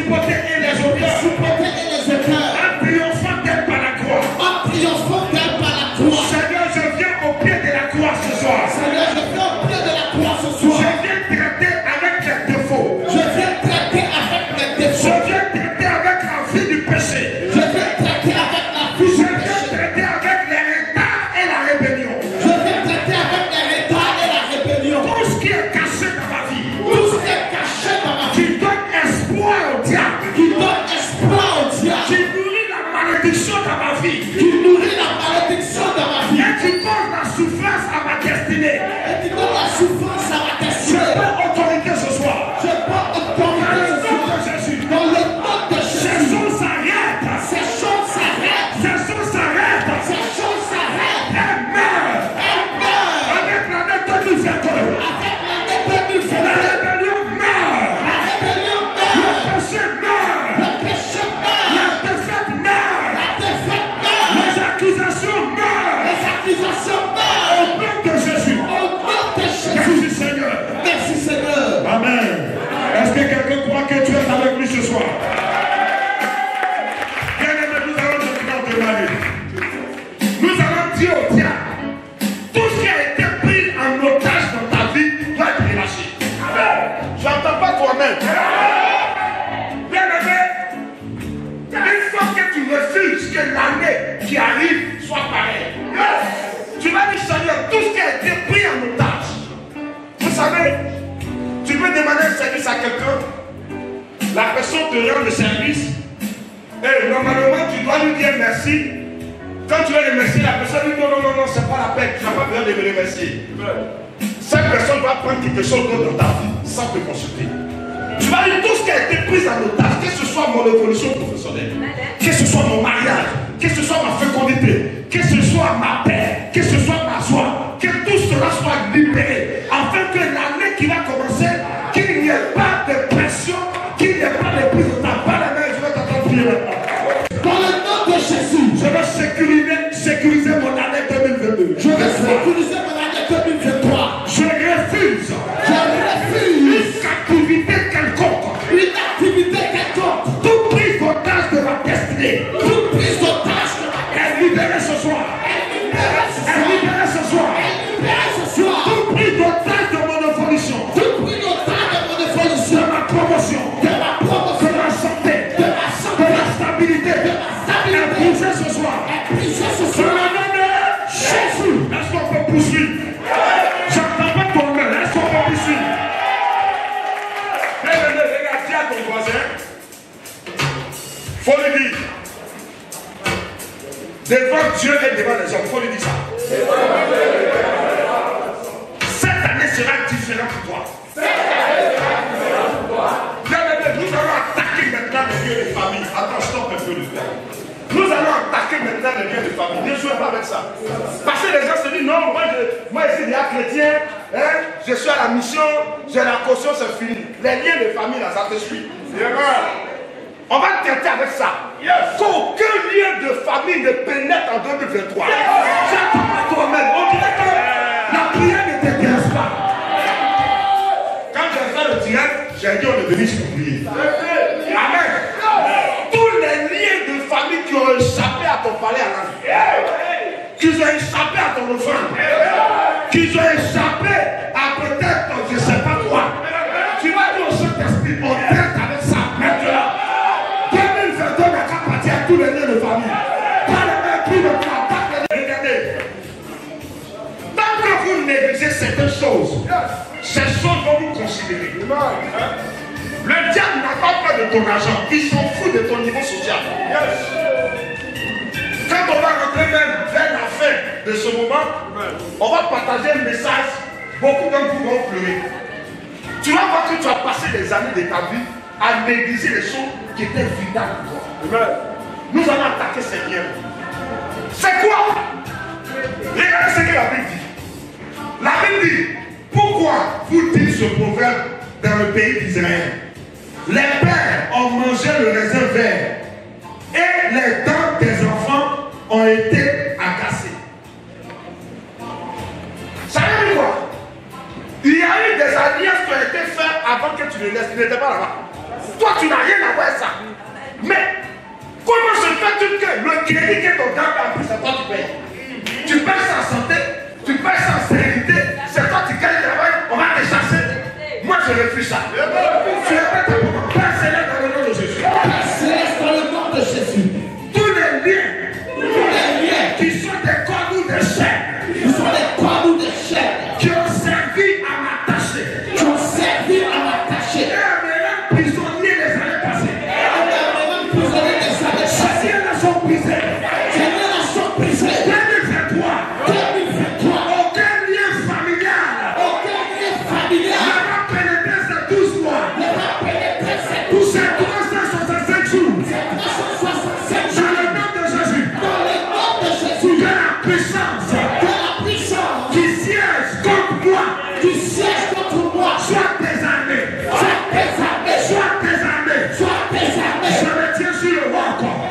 supporter et les auteurs. En triomphant d'elle par la croix. Seigneur, je viens au pied de la croix ce soir. Je viens traiter avec les défauts. Je viens traiter avec la vie du péché. Je viens traiter avec les retards et la rébellion. Tout ce qui est caché dans ma vie. Qui donne espoir au diable. Qui nourrit la malédiction dans ma vie. Et qui cause la souffrance à ma destinée. Je prends autorité ce soir. Dans le nom de Jésus. Ces choses s'arrêtent. Elles meurent. Avec l'année 2022. La rébellion meurt. Le péché meurt. La défaite meurt. Les accusations meurent. Au nom de Jésus. Merci Seigneur. Amen. Est-ce que quelqu'un croit que tu es avec lui ce soir? Bien aimé, nous allons maintenant demander. Nous allons dire au diable, tout ce qui a été pris en otage dans ta vie doit être relâché. Je n'entends pas toi-même. Bien aimé, une fois que tu refuses que l'année qui arrive soit pareille, tu vas dire Seigneur, tout ce qui a été pris en otage. Vous savez, tu peux demander un service à quelqu'un, la personne te rend le service, et normalement tu dois lui dire merci. Quand tu vas remercier, la personne dit non, c'est pas la peine, tu n'as pas besoin de me remercier. Cette personne va prendre quelque chose d'autre dans ta vie sans te consulter. Tu vas dire tout ce qui a été pris en otage, que ce soit mon évolution professionnelle, que ce soit mon mariage, que ce soit ma fécondité, que ce soit ma paix, que ce soit ma joie, que tout cela soit libéré, afin que l'année qui va commencer, qu'il n'y ait pas de pression, qu'il n'y ait pas de prise de ta part, je vais t'entendre prier maintenant. Dans le nom de Jésus, je vais sécuriser mon année 2022. Je vais sécuriser mon année 2023. Je refuse une activité quelconque, toute prise d'otage de ma destinée, est libérée ce soir. Toute prise d'otage de mon évolution, de ma promotion, de ma santé, de la stabilité, est brisée ce soir. Dans le nom de Jésus. Est-ce qu'on peut poursuivre? J'entends pas ton nom. Est-ce qu'on peut poursuivre? Regarde, dis à ton voisin. Faut lui dire. Devant Dieu et devant les hommes, il faut lui dire ça. Cette année sera différente pour toi. Nous allons attaquer maintenant les lieux de famille. Attends, stop un peu le faire. Nous allons attaquer maintenant les lieux de famille. Ne jouez pas avec ça. Parce que les gens se disent non, moi je suis déjà chrétien, hein, je suis à la mission, j'ai la caution, c'est fini. Les liens de famille là, ça te suit. On va traiter avec ça. Qu'aucun lien de famille ne pénètre en 2023. J'attends pas toi-même. On dirait que la prière ne t'intéresse pas. Quand j'ai fait le direct, j'ai dit on est venu pour prier. Amen. Tous les liens de famille qui ont échappé à ton palais à la vie, qui ont échappé à ton offrande, qui ont échappé à peut-être, je ne sais pas quoi, tu vas dire au Saint-Esprit, on traite avec ça maintenant. 2022 n'a qu'à partir à tous les liens de famille. Pas les mêmes qui ne prennent pas les liens. Regardez. Tant que vous négligez certaines choses, ces choses vont vous considérer. Le diable n'a pas peur de ton argent. Il s'en fout de ton niveau social. Quand on va rentrer même vers la fin de ce moment, on va partager un message. Beaucoup d'entre vous vont pleurer. Tu vas voir que tu as passé des années de ta vie à négliger les choses qui étaient vitales pour toi. Nous allons attaquer ces liens. C'est quoi? Regardez ce que la Bible dit. La Bible dit, pourquoi vous dites ce proverbe dans le pays d'Israël? Les pères ont mangé le raisin vert et les dents des enfants ont été agacées. Ça veut dire quoi? Il y a eu des alliances qui ont été faites avant que tu ne naisses. Tu n'étais pas là-bas. Toi, tu n'as rien à voir avec ça. Mais comment se fait-il que le crédit que ton gars a pris, c'est toi qui payes? Tu payes sans santé, tu payes sans sérénité, c'est toi qui gagnes le travail, on va te chasser. Moi je refuse ça. Tu répètes pour moi, Père Céleste dans le nom de Jésus. Père Céleste dans le nom de Jésus. Tous les liens qui sont des cordes ou des chaînes, Qui sont des cordes ou des chaînes. qui ont servi à m'attacher, Qui ont servi à m'attacher. et à me rendre prisonnier les années passées. Si elles sont brisées, 2023, aucun lien familial ne va pénétrer ces 12 mois. Ces 365 jours. Dans le nom de Jésus. Que la puissance qui siège contre moi soit désarmée. Je me tiens sur le roi encore.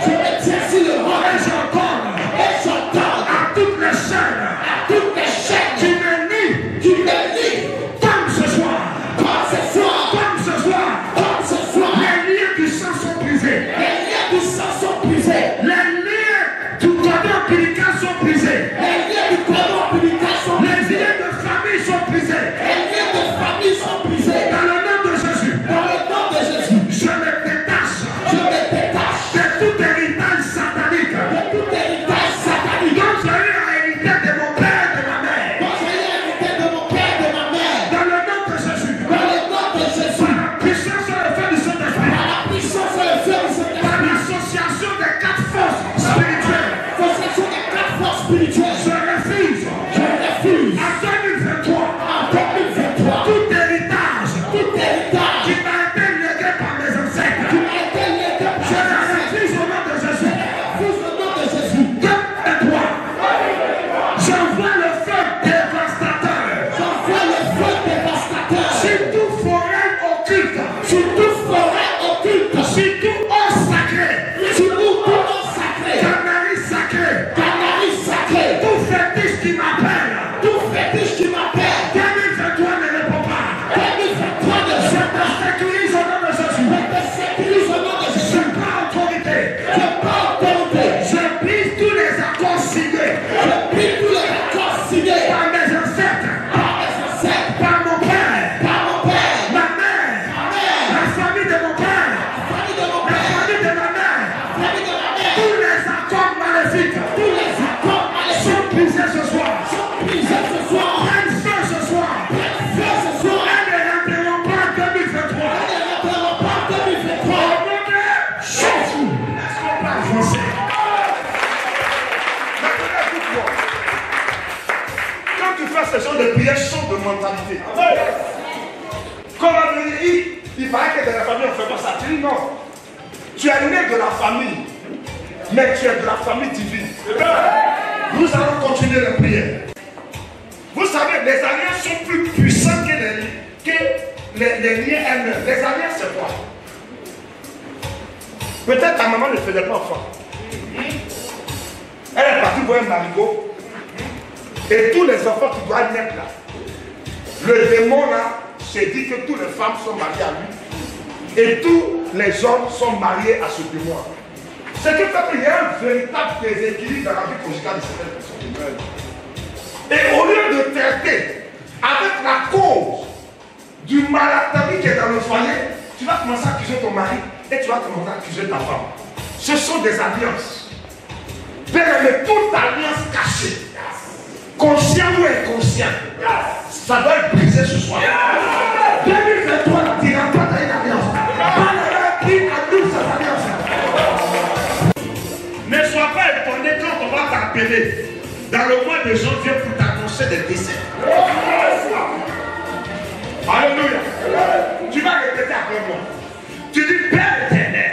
Et j'entends à toutes les chaînes qui me nient comme ce soir. Les liens du sang sont brisés. Les liens du cordon ombilical sont brisés. Les liens de famille sont brisés. Dans le nom de Jésus. Je me détache de tout héritage satanique. Donc j'ai eu à hériter de mon père et de ma mère. Dans le nom de Jésus. Par la puissance et le feu du Saint-Esprit. Par l'association des 4 forces spirituelles. Je refuse. En 2023. Tout héritage qui m'a été légué par mes ancêtres. Je le refuse au nom de Jésus. Et toi, j'envoie le feu dévastateur. Sur toute forêt occulte. Sur tout eau sacré. Canaris sacré. Tout fétiche qui m'appelle. 2023 ne répond pas. Je te sécurise au nom de Jésus. Je prends autorité. Je brise tous les accords signés par mes ancêtres, par mon père, ma mère, la famille de mon père, la famille de ma mère. Tous les accords maléfiques sont brisés ce soir. Prennent feu ce soir. Elles ne rentreront pas en 2023. Au nom de Jésus. Est-ce qu'on peut avancer? Maintenant, écoute-moi. Quand tu fais ce genre de prière, change de mentalité. Comme on dit, il paraît que dans la famille, on ne fait pas ça. Tu dis non. Tu es né de la famille, mais tu es de la famille divine. Nous allons continuer la prière. Vous savez, les alliances sont plus puissantes que les liens elles-mêmes. Les alliances, c'est quoi? Peut-être ta maman ne faisait pas enfant. Elle est partie voir un marigot. Et tous les enfants qui doivent naître là, le démon là s'est dit que toutes les femmes sont mariées à lui. Et tous les hommes sont mariés à ce démon. Ce qui fait qu'il y a un véritable déséquilibre dans la vie conjugale de certaines personnes. Et au lieu de traiter avec la cause du maladie qui est dans le foyer, tu vas commencer à accuser ton mari et tu vas commencer à accuser ta femme. Ce sont des alliances. Bien-aimé, toute alliance cachée, consciente ou inconsciente, ça doit être brisé ce soir. 2023, tu n'as pas une alliance. Pas qui annule cette alliance. Ne sois pas étonné quand on va t'appeler dans le mois de janvier pour t'annoncer des décès. Alléluia. Tu vas répéter après moi. Tu dis Père éternel.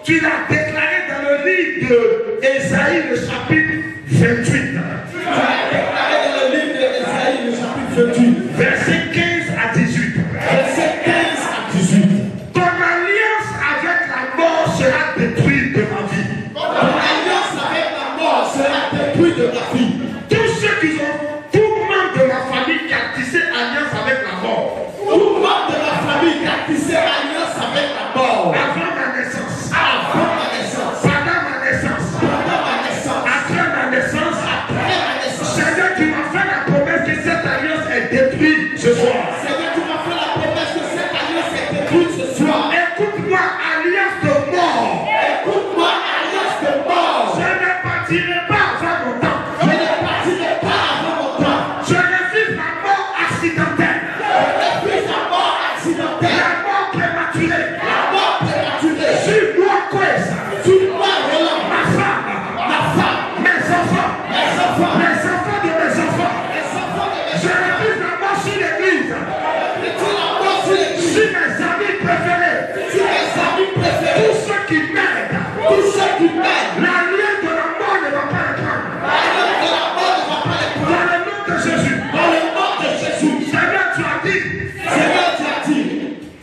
Tu l'as déclaré dans le livre de Ésaïe, le chapitre 28. Tu l'as déclaré dans le livre de Ésaïe, le chapitre 28. Verset 15 à 18. Verset 15 à 18. Ton alliance avec la mort sera détruite de ma vie. Ton alliance avec la mort sera détruite de ma vie. Tous ceux qui ont, tout membre de ma famille qui a tissé alliance avec la mort. Tout membre de ma famille qui a tissé alliance alliance avec la mort. Avant ma naissance. Avant ma naissance. Pendant ma naissance. Pendant ma naissance. Après ma naissance. Après ma naissance. Seigneur, tu m'as fait la promesse que cette alliance est détruite ce soir. Seigneur, tu m'as fait la promesse que cette alliance est détruite ce soir. Écoute-moi, alliance de mort. Écoute-moi, alliance de mort. Je ne partirai pas avant mon temps. Je ne partirai pas avant mon temps. Je refuse la mort accidentelle. Je refuse la mort accidentelle. La mort prématurée. La mort prématurée. Suis-moi quoi ça? Suis-moi, Roland. Ma femme. Ma femme. Mes enfants. Mes enfants. Les enfants de mes enfants. Les enfants de mes Je refuse la mort sur l'église. enfants. La mort sur l'église. Sur mes amis préférés. Sur mes amis préférés. Tous ceux qui m'aident. Tous ceux qui m'aident. La lien de la mort ne va pas le prendre. L'alliance de la mort ne va pas les prendre. Dans le nom de Jésus. Dans le nom de Jésus. Seigneur, tu as dit. Seigneur, tu as dit.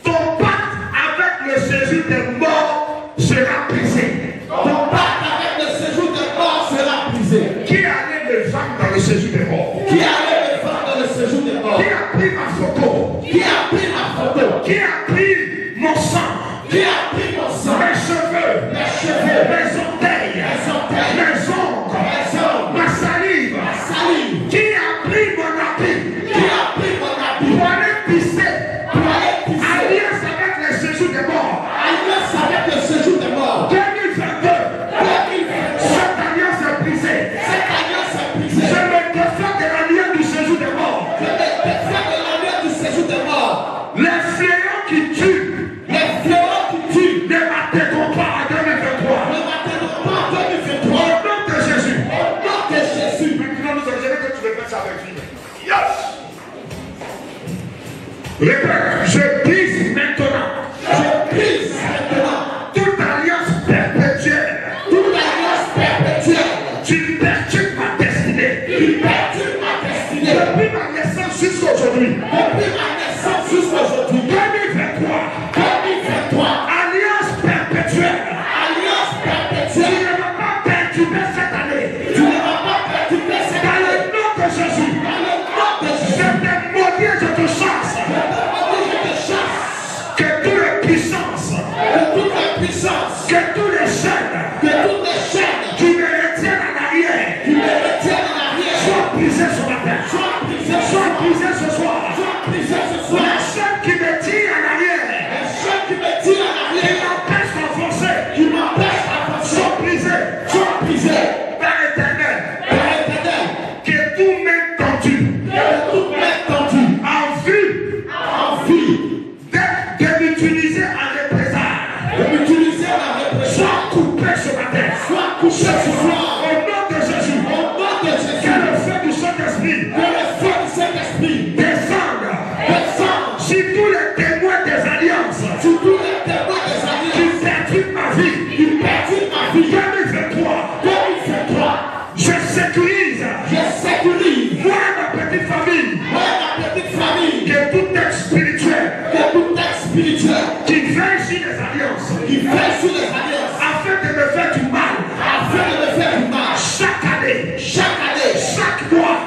Ton pacte avec le séjour des morts sera brisé. Ton pacte avec le séjour des morts sera brisé. Qui allait me vendre dans le séjour des morts? Qui allait me vendre dans le séjour des morts? Qui a pris ma photo? Qui a pris ma photo? Qui a pris mon sang? Qui a pris mon sang? Mes cheveux? Mes cheveux? Mes orteils? Mes orteils? Mes ongles? Mes ongles? Ma salive? Ma salive? Qui a pris mon habit? Qui a pris mon habit? Pour aller pisser? Pour aller pisser? Alliance avec le séjour des morts. Alliance avec le séjour des morts. 2022. 2022. Cette alliance est brisée. Cette alliance est Je brisée. me défends de l'alliance du séjour des morts. Je me défends de l'alliance du séjour des morts. Les fléaux qui tuent Les fléaux qui tuent ne m'atteindront pas en 2023. ne m'atteindront pas en Au 2023. nom de Jésus. Au nom de Jésus. Maintenant, nous allons que tu répètes ça avec lui. Yes. Répète, je brise maintenant Je brise maintenant toute alliance perpétuelle. toute alliance perpétuelle. Tu perturbes ma destinée. Tu perturbes ma destinée. Depuis ma naissance jusqu'à aujourd'hui. Depuis ma naissance jusqu'à aujourd'hui. 2023. 2023. Alliance perpétuelle. Alliance Tu perpétuelle. ne vas pas perturber cette année. Tu ne vas pas perturber cette Dans année. le nom de Jésus. Dans le nom de Je Jésus. t'ai maudit et je te chasse. Je te chasse Que toutes les puissances, de toute la puissance, que tous les chaînes de toutes les chaînes qui me retiennent en arrière qui me retiennent en arrière. soient brisées ce matin. Sois brisé, Soient brisées ce soir. sois brisé ce Les soir. chaînes qui me tirent en arrière, Les chaînes qui me tirent en qui arrière, m'empêchent d'avancer, qui m'empêchent d'avancer, soient brisées. sois brisé. Père éternel, Père éternel, que tout main tendue que toute main tendue en vue en vie de m'utiliser en représailles de m'utiliser la répression soit coupée ce matin. soit couché ce soir. Au nom de Jésus, Au nom de que Jésus, le feu du Saint-Esprit que le feu du Saint-Esprit descende descende sur tous les témoins des alliances sur tous les témoins des qui alliances perturbent ma vie. qui perturbent ma vie. 2023, 2023, je sécurise, je sécurise moi et ma petite famille, moi et ma petite famille que tout texte spirituel de tout acte spirituel qui veille sur les alliances, qui fait sur les alliances afin de me faire du mal, afin de me faire du mal. chaque année, Chaque mois,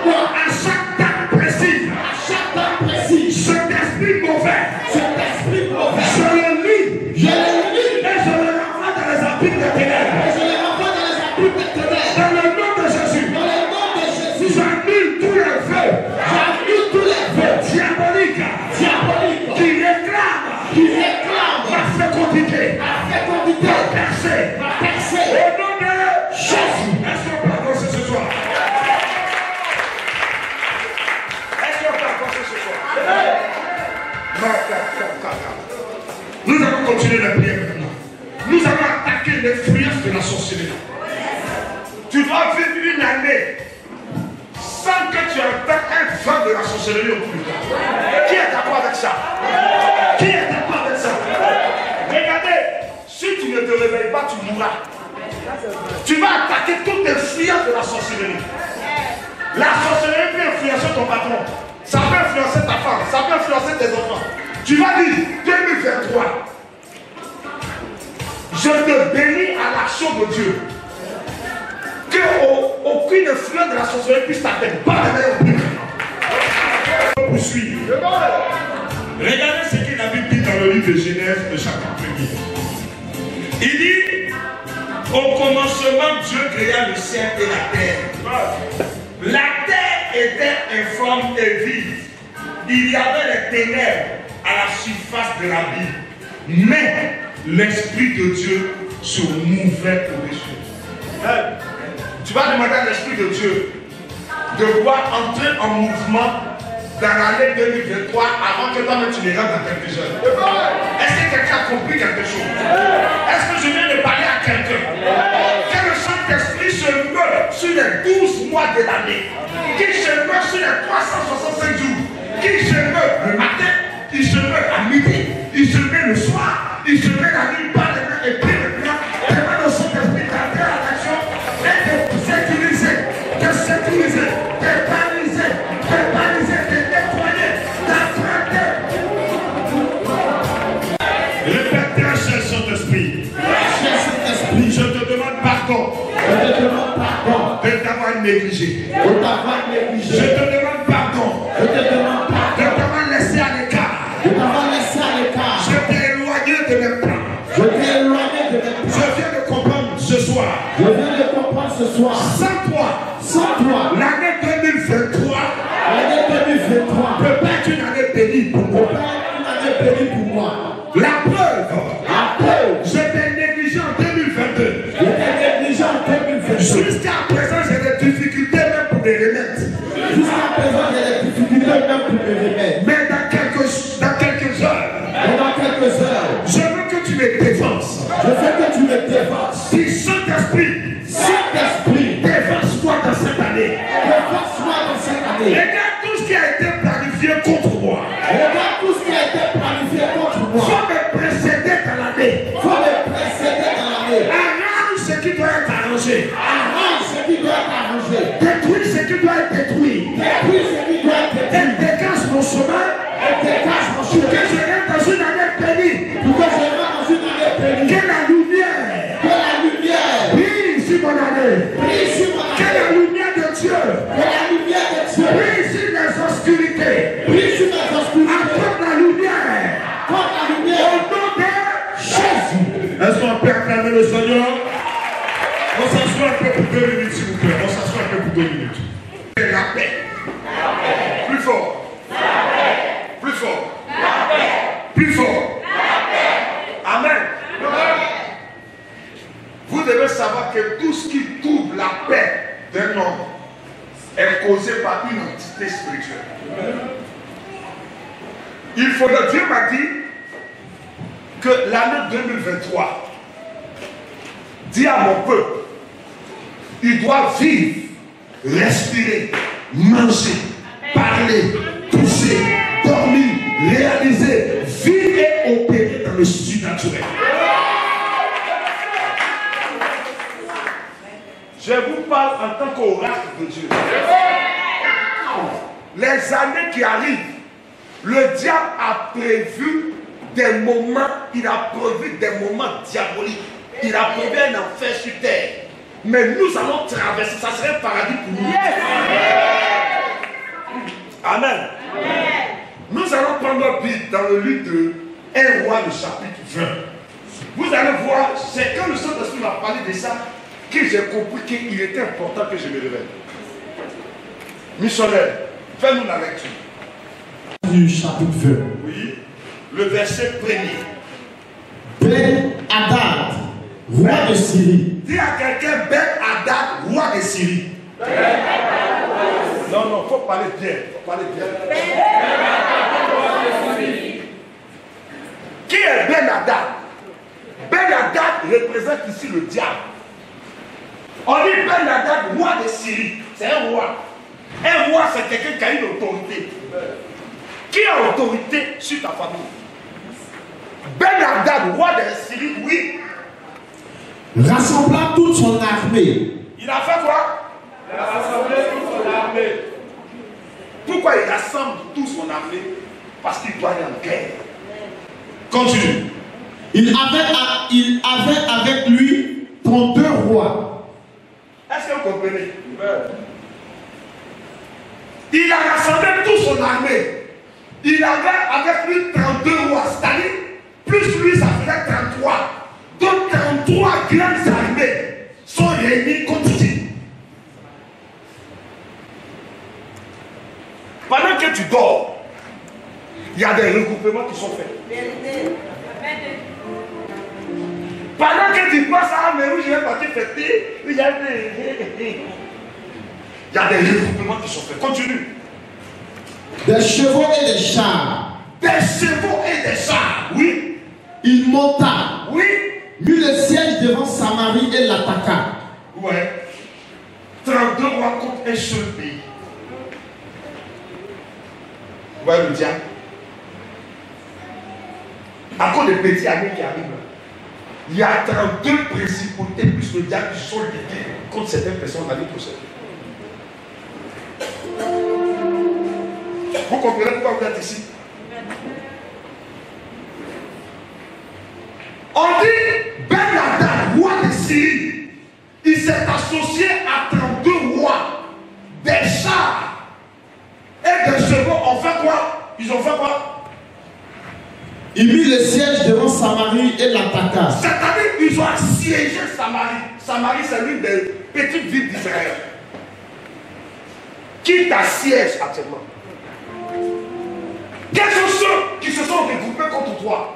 mois, à chaque date précise, à chaque temps précis, cet esprit mauvais, cet esprit mauvais, je le lis je le lis et je le renvoie dans les abîmes des ténèbres. et je le renvoie dans les abîmes des ténèbres. Dans le nom de Jésus, Dans le nom de Jésus, j'annule tous les vœux j'annule tous les vœux diaboliques diaboliques qui réclament qui réclament ma fécondité, ma fécondité, ma percée. ma percée. Au nom de Jésus. Est-ce qu'on peut avancer ce soir? Est-ce qu'on peut avancer ce soir? Nous allons continuer la prière maintenant. Nous allons attaquer l'influence de la sorcellerie. Tu dois vivre une année sans que tu entends un vent de la sorcellerie au plus tard. Qui est d'accord avec ça? Qui est d'accord avec ça? Regardez, si tu ne te réveilles pas, tu mourras. Tu vas attaquer toute influence de la sorcellerie. La sorcellerie peut influencer ton patron. Ça peut influencer ta femme. Ça peut influencer tes enfants. Tu vas dire 2023. Je te bénis à l'action de Dieu. Que aucune influence de la sorcellerie puisse t'atteindre. Pas de meilleur but. Poursuivre. Regardez ce que la Bible dit dans le livre de Genèse, le chapitre 1er. Il dit, au commencement, Dieu créa le ciel et la terre. La terre était informe et vide. Il y avait les ténèbres à la surface de l'abîme. Mais l'Esprit de Dieu se mouvait au-dessus. Tu vas demander à l'Esprit de Dieu de voir entrer en mouvement dans l'année 2023 avant que toi-même tu ne rentres dans quelque chose. Est-ce que quelqu'un a compris quelque chose? Est-ce que je viens de parler à quelqu'un? Que le Saint-Esprit se meut sur les 12 mois de l'année, qu'il se meut sur les 365 jours, qu'il se meut le matin, il se meut à midi, il se meut le soir, il se met la nuit par les mains et puis maintenant, demande au Saint-Esprit d'entrer à l'action et de sécuriser, de baliser, de nettoyer, d'emprunter. Répète un seul Saint-Esprit. Je te demande pardon. De t'avoir négligé. Je te demande pardon. De t'avoir laissé à l'écart. Je t'ai éloigné de mes plans. Je viens de comprendre ce soir. Sans toi, l'année 2023 peut pas être une année bénie pour moi. La preuve, je t'ai négligé en 2022. Jusqu'à présent, j'ai des difficultés même pour les remettre. Mais dans quelques heures, je veux que tu me défenses. Puis Saint-Esprit, défense-toi dans cette année. Regarde tout ce qui a été planifié contre moi. Faut me précéder dans l'année. Arrange ce qui doit être arrangé. Détruis ce qui doit être détruit. Et dégage mon chemin. Que je rentre dans une année bénie. Que la lumière brille sur mon année. Que la lumière de Dieu brille sur les obscurités. Apporte la lumière. Au nom de Jésus. Est-ce qu'on peut acclamer le Seigneur? On s'assoit un peu pour 2 minutes, s'il vous plaît. On s'assoit un peu pour 2 minutes. La paix. Plus fort. Plus fort. Plus fort. Amen. Vous devez savoir que tout ce qui trouble la paix d'un homme est causé par une entité spirituelle. Il faudra, Dieu m'a dit que l'année 2023, dit à mon peuple, il doit vivre, respirer, manger, parler, toucher, dormir, réaliser, vivre et opérer dans le surnaturel. Je vous parle en tant qu'oracle de Dieu. Les années qui arrivent, le diable a prévu des moments, il a prévu des moments diaboliques. Il a prévu un enfer sur terre. Mais nous allons traverser, ça serait un paradis pour nous. Yes. Amen. Amen. Nous allons prendre notre Bible dans le livre de 1 Roi, le chapitre 20. Vous allez voir, c'est quand le Saint-Esprit m'a parlé de ça que j'ai compris qu'il était important que je me réveille. Missionnaire, fais-nous la lecture. Du chapitre 20. Oui, le verset 1er. Ben Hadad, roi de Syrie. Dis à quelqu'un, Ben Hadad, roi de Syrie. Non, il faut parler bien. Qui est Ben Hadad? Ben Hadad représente ici le diable. On dit Ben Hadad, roi de Syrie. C'est un roi. Un roi, c'est quelqu'un qui a une autorité. Qui a autorité sur ta famille? Ben Hadad, roi de Syrie, oui. Rassemblant toute son armée. Il a fait quoi? Il a rassemblé toute son armée. Pourquoi il rassemble toute son armée? Parce qu'il doit aller en guerre. Continue. Il avait avec lui 32 rois. Est-ce que vous comprenez? Il a rassemblé toute son armée. Il avait avec lui 32 rois. C'est-à-dire, plus lui, ça faisait 33. Donc 33 grandes armées sont réunies contre lui. Pendant que tu dors, il y a des regroupements qui sont faits. Pendant que tu passes à la où je vais partir fêter, il y a des regroupements qui sont faits. Continue. Des chevaux et des chars. Des chevaux et des chars, oui. Il monta, Oui. mit le siège devant Samarie et l'attaqua. Ouais. 32 rois contre un seul pays. Vous voyez le diable? À cause des petits amis qui arrivent là, il y a 32 principautés plus le diable qui sont ligués contre certaines personnes dans la vie prochaine. Vous comprenez pourquoi vous êtes ici? On dit Ben-Hadad, roi de Syrie, il s'est associé à 32 rois, des chars et des chevaux. On fait quoi? Ils ont fait quoi? Il mit le siège devant Samarie et l'attaqua. C'est-à-dire qu'ils ont assiégé Samarie. Samarie, c'est l'une des petites villes d'Israël. Qui t'assiège actuellement? Quels sont ceux qui se sont regroupés contre toi?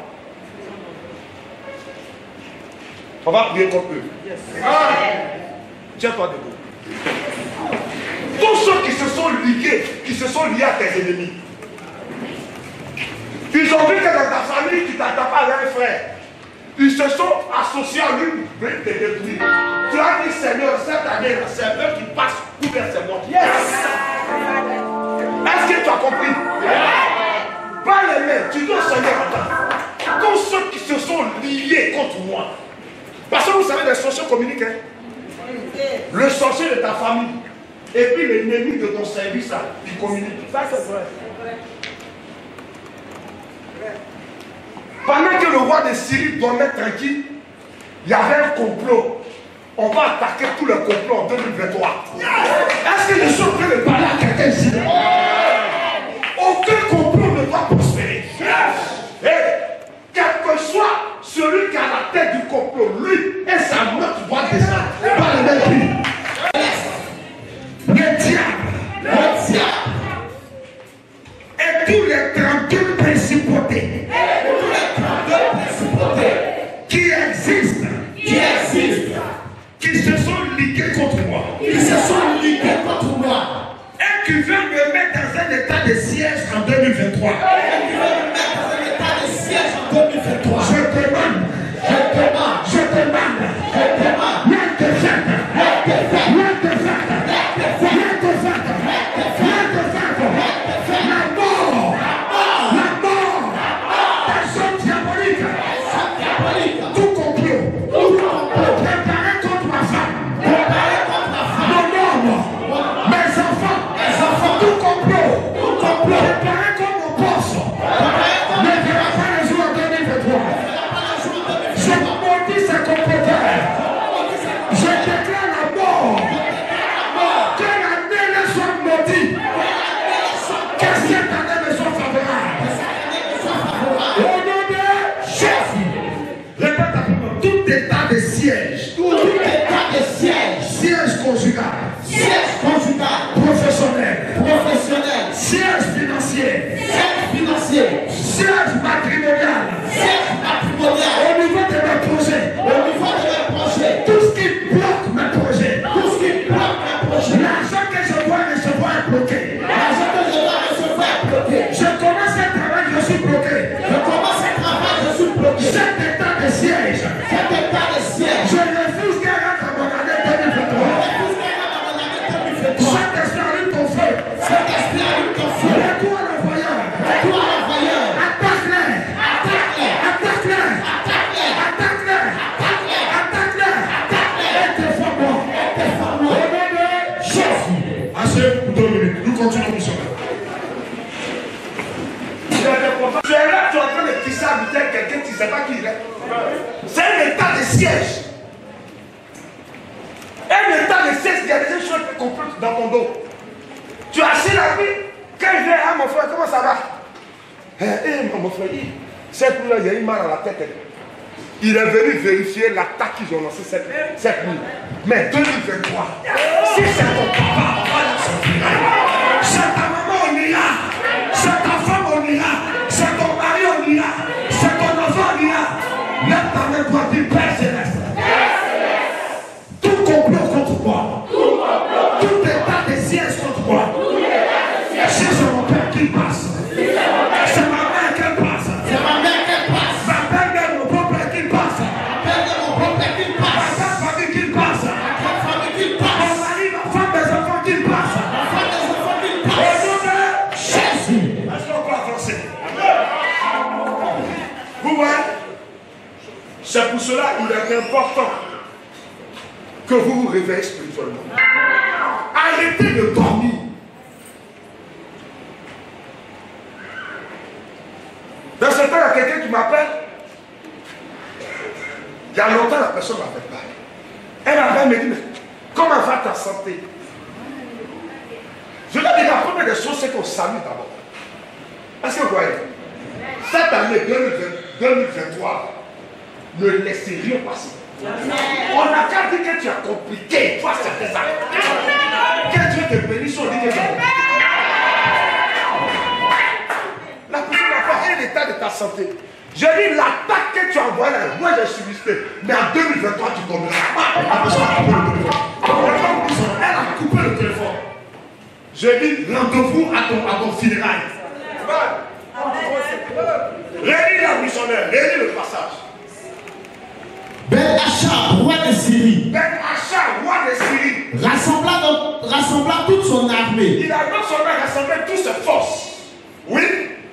On va prier contre eux. Tiens-toi debout. Tous ceux qui se sont ligués, qui se sont liés à tes ennemis. Ils ont vu que dans ta famille, tu t'attends pas à un frère. Ils se sont associés à lui pour te détruire. Tu as dit, Seigneur, cette année, c'est eux qui passent couvert ces morts. Yes! Est-ce que tu as compris? Pas les mains. Tu dis au Seigneur, attends. Tous ceux qui se sont liés contre moi. Parce que vous savez, les sorciers communiquent. Hein? Le sorcier de ta famille. Et puis l'ennemi de ton service, là, il communique. Ça, c'est vrai. Pendant que le roi de Syrie dormait tranquille, il y avait un complot. On va attaquer tout le complot en 2023. Est-ce que je suis en train de parler à quelqu'un ici? Aucun complot ne doit prospérer. Et quel que soit celui qui a la tête du complot, lui et sa meute doivent descendre. Par le même prix. Le diable. Et tous les 32 principautés. Qui existent, qui se sont ligués contre moi, et qui veulent me mettre dans un état de siège en 2023. Je demande, siège conjugal, professionnel, siège financier, siège matrimonial, au niveau de mes projets, tout ce qui bloque mes projets, l'argent que je dois recevoir est bloqué. Je commence un travail, je suis bloqué. Cet état de siège, je refuse qu'elle rentre à mon année 2023. Saint-Esprit allume ton feu. Retour à l'envoyeur. Attaque-les. Et défends-moi. Au nom de Jésus. Assez pour 2 minutes. Nous continuons mission. Tu es là, tu es en train de tisser avec quelqu'un, tu ne sais pas qui il est. C'est un état de siège. Un état de siège, il y a des choses qui complotent dans ton dos. Tu as assis la vie. Quand il vient, ah mon frère, comment ça va? Mon frère, Cette nuit-là, il y a eu mal à la tête. Il est venu vérifier l'attaque qu'ils ont lancée cette nuit. Mais 2023, si c'est ton papa, on va dans son funérail. C'est ta maman, on ira. C'est ta femme, on ira. C'est ton mari, on ira. C'est ton enfant, on ira. Lève ta main, toi, dis Père Céleste. Tout complot contre moi. Tout état des sièges contre moi. Si c'est mon père qui passe. C'est ma mère qui passe. C'est ma mère qui passe. Ma père de mon propre qui passe. Ma père de mon propre qui passe. Ma famille qui passe. Ma famille qui Mon passe. mari, ma femme, mes enfants qui passent. Ma femme des enfants qui Au passe. nom de Jésus. Est-ce qu'on peut avancer? Vous voyez? C'est pour cela qu'il est important que vous vous réveillez spirituellement. Arrêtez de dormir. Dans ce temps, il y a quelqu'un qui m'appelle. Il y a longtemps, la personne ne m'appelle pas. Elle m'appelle, me dit, mais comment va ta santé? Je lui ai dit, la première des choses, c'est qu'on salue d'abord. Est-ce que vous voyez? Cette année 2023, ne laissez rien passer. On a qu'à dire que tu as compliqué, toi, c'est ça. Que Dieu te bénisse, on dit que tu as compliqué. La personne n'a pas un état de ta santé. Je dis l'attaque que tu as envoyée là, moi j'ai subissé. Mais en 2023, tu tomberas. La personne a coupé le téléphone. Elle a coupé le téléphone. Je dis rendez-vous à ton funérail. Réunis la missionnaire, réunis le passage. Ben Acha, roi de Syrie, Ben Acha, roi de Syrie, rassembla toute son armée. il a non seulement rassemblé toutes ses forces. Oui.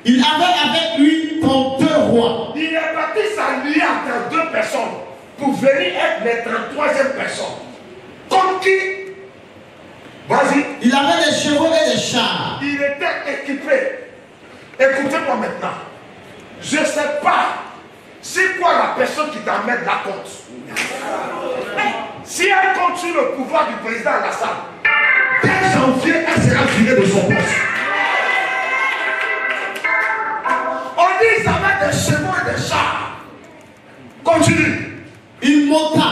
Il avait avec lui 32 rois. Il est parti s'allier entre 2 personnes pour venir être les 33e personne. Comme qui? Vas-y. Il avait des chevaux et des chars. Il était équipé. Écoutez-moi maintenant. Je ne sais pas c'est quoi la personne qui t'amène la compte. Si elle continue le pouvoir du président Alassane, dès janvier, elle sera virée de son poste. On dit qu'ils avaient des chevaux et des chars. Continue. Il monta.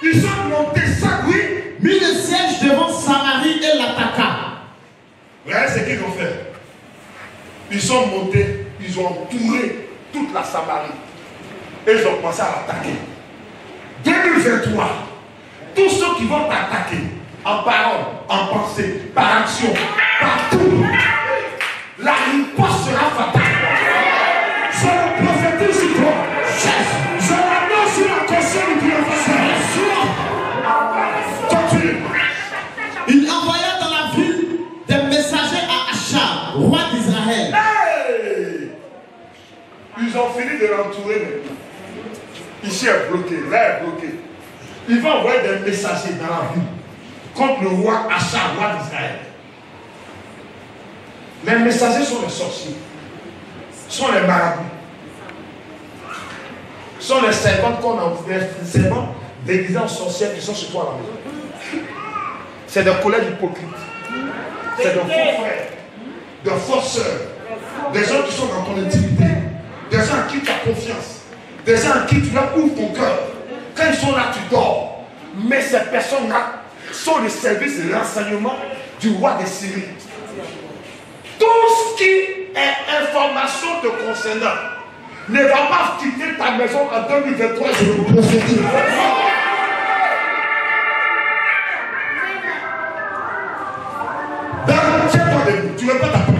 Ils sont montés ça, oui. Mit le siège devant Samarie et l'attaqua. Regardez ce qu'ils ont fait. Ils sont montés, ils ont entouré toute la Samarie. Et ils ont commencé à l'attaquer. 2023, tous ceux qui vont t'attaquer, en parole, en pensée, par action, partout, la riposte sera fatale. Je le prophétise sur toi. Je l'annonce sur la conscience du triomphateur. Continue. Il envoya dans la ville des messagers à Acha, roi d'Israël. Hey! Ils ont fini de l'entourer maintenant. Ici est bloqué, là est bloqué. Il va envoyer des messagers dans la ville contre le roi Acha, roi d'Israël. Les messagers sont les sorciers, sont les marabouts, sont les servantes qu'on a ouvertes, les servantes déguisées en sorcières qui sont chez toi à la maison. C'est des collègues hypocrites, c'est des faux frères, des faux sœurs, des gens qui sont dans ton intimité, des gens à qui tu as confiance. Des gens à qui tu leur ouvres ton cœur. Quand ils sont là, tu dors. Mais ces personnes-là sont les services de renseignement du roi de Syrie. Tout ce qui est information te concernant ne va pas quitter ta maison en 2023, je le prophétise. Tiens-toi debout, tu ne veux pas t'apprendre.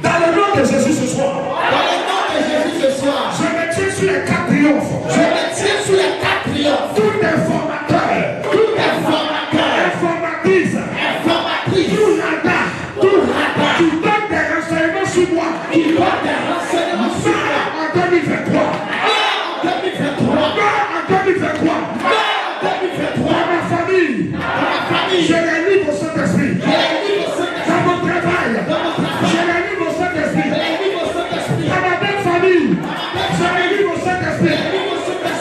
Dans le nom de Jésus ce soir. Dans le nom de Jésus ce soir. Je me tiens sur les 4 triomphes. Je me tiens sur les 4 triomphes. Tout informateur. Tout informateur. Informatrice. Informatrice. Tout radar. Tout radar. Qui donne des renseignements sur moi. Qui donne des renseignements sur moi. En 2023. En 2023. En 2023. En 2023. Dans ma famille. Dans ma famille. Je les livre au Saint-Esprit. Je les livre au Saint-Esprit. Dans mon travail. Dans mon travail. Je les livre au Saint-Esprit. Je les livre au Saint-Esprit. Dans ma belle famille. Je les livre au Saint-Esprit.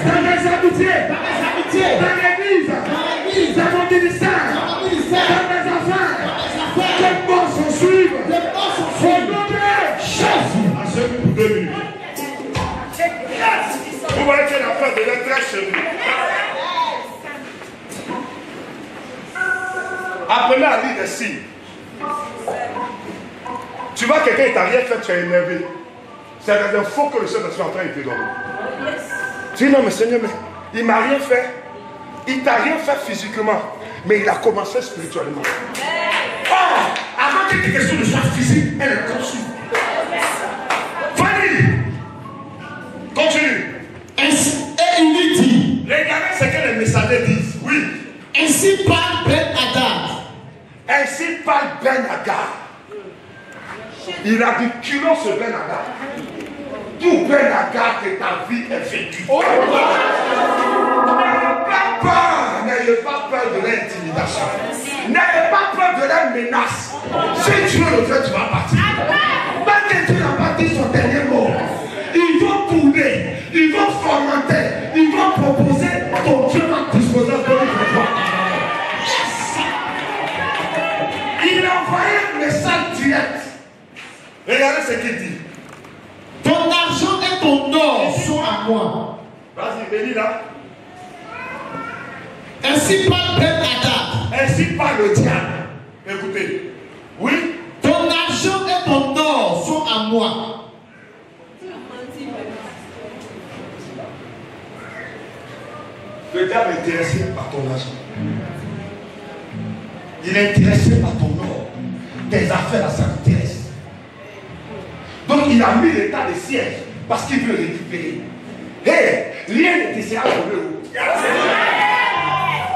Dans mes amitiés. Dans mes amitiés. Dans l'église. Dans l'église. Dans mon ministère. Dans mon ministère. Dans mes affaires. Dans mes affaires. Que bon s'en suivre. Les morts sont Au suivis. nom de Jésus. À ce pour 2 minutes. enfants deviennent très chelous. Apprenez à lire des signes. Tu vois quelqu'un qui t'a rien fait, tu es énervé. C'est un info que le Seigneur est en train de te donner. Tu dis non mais Seigneur, mais il m'a rien fait. Il t'a rien fait physiquement, mais il a commencé spirituellement. Oh, avant que quelque chose ne soit physique, elle est conçue. Fanny, continue. Et il lui dit, Regardez ce que les messagers disent. Oui. ainsi parle Ben Hadad. Ainsi parle Ben Hadad. Il a dit kilo ce Ben Hadad. Tout Ben Hadad que ta vie est vécue. N'ayez pas peur de l'intimidation. N'ayez pas peur de la menace. Si Dieu le fait, tu vas partir. Parce que Dieu n'a pas dit son dernier mot. Ils vont tourner, ils vont fomenter, ils vont proposer. Ton Dieu va disposer de toi. Il a envoyé un message direct. Regardez ce qu'il dit. Ton argent et ton or sont à moi. Vas-y, bénis là. Ainsi parle Ben Hadad. Ainsi parle le diable. Écoutez. Oui. Ton argent et ton or sont à moi. Le diable est intéressé par ton argent. Il est intéressé par ton or. Tes affaires, ça l'intéresse. Donc il a mis l'état de siège parce qu'il veut récupérer. Hé, rien ne te sera volé.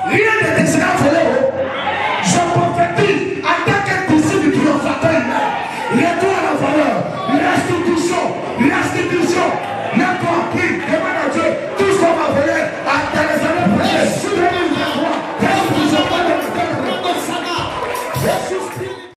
Rien ne te sera volé. Je prophétise en tant que disciple du triomphateur. Retour à la valeur. Restitution. Restitution. N'est pas pris.